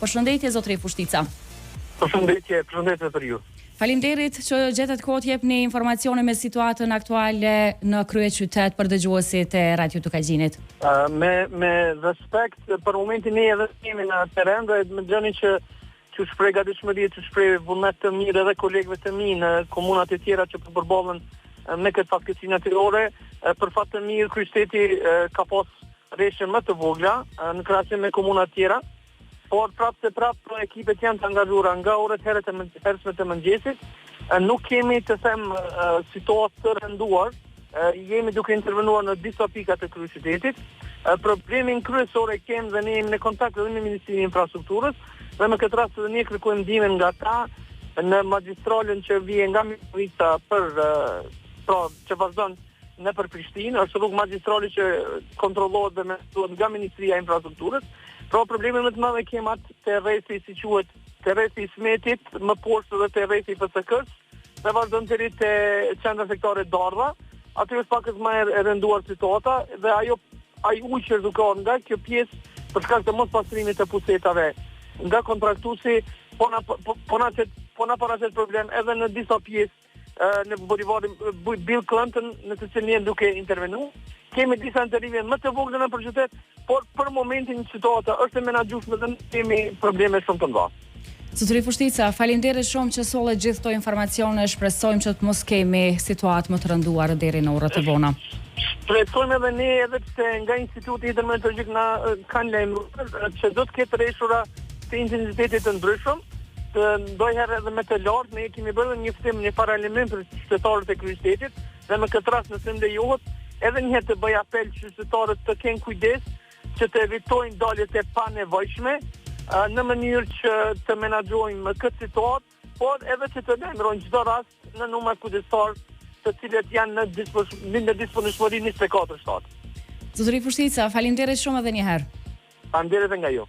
Përshëndetje zotëri Fushtica. Përshëndetje për ju. Faleminderit që gjetët kohë të jepni informacione me situatën aktuale në kryeqytet për dëgjuesit e Radio Tukagjinit. Me respekt, për momentin ne edhe jemi në terren dhe më gjeni që shpreh gatishmëri, që shpreh vullnet të mirë edhe kolegëve të mi në komunat e tjera që përballen me këtë fatkeqësi natyrore. Për fat të mirë, kryeqyteti ka pas rreshje më të vogla në krahasim me komunat tjera, por prapë ekipet janë të angazhuara nga orët hershme të mëngjesit. Nuk kemi të them situatë të rënduar, jemi duke intervenuar në disa pika të kryeqytetit. Problemin kryesor e kemi dhe ne jemi në kontakt edhe me Ministrinë e Infrastrukturës dhe në këtë rast ne kërkojmë ndihmën nga ta në magjistralën që vjen nga Mitrovica që vazhdon nëpër Prishtinë, është rrugë magjistrale që kontrollohet dhe mesuohet nga Ministria e Infrastrukturës. Problemi më të madh e kemi atë terresi, si quhet, terresi i Smetit, më poshtë dhe terresi i PSK-s, dhe vazhdon të rritë qendra sektore Dardha. Aty është pakës më e rënduar situata dhe ai ujë që rrezukohet nga kjo pjesë për shkak të mospastrimit të pusetave nga kontraktuesi, po na paraqet problem edhe në disa pjesë në bulevarin Bill Clinton, në të cilin jemi duke intervenuar. Kemi disa intervime më të vogla në qytet, por për momentin situata është e menaxhueshme dhe kemi probleme shumë të mëdha. Zotëri Fushtica, faleminderit shumë që sollet gjithë këto informacione, shpresojmë që të mos kemi situatë më të rënduar deri në orët e vona. Shpresojmë edhe ne, edhe pse nga Instituti Hidrometeorologjik na kanë lajmëruar që do të ketë rreshura të intensitetit të ndryshëm, ndonjëherë edhe me të lartë. Ne kemi bërë një ftim, një paralajmërim për qytetarët e kryeqytetit dhe në këtë rast nëse lejohet edhe një herë të bëj apel që qytetarët të kenë kujdes që të evitojnë daljet e panevojshme në mënyrë që të menaxhojmë këtë situatë, por edhe që të lajmërojnë çdo rast në numër kujdestar të cilët janë në disponishmëri 24/7. Zotëri Fushtica, faleminderit shumë edhe një herë. Faleminderit nga ju.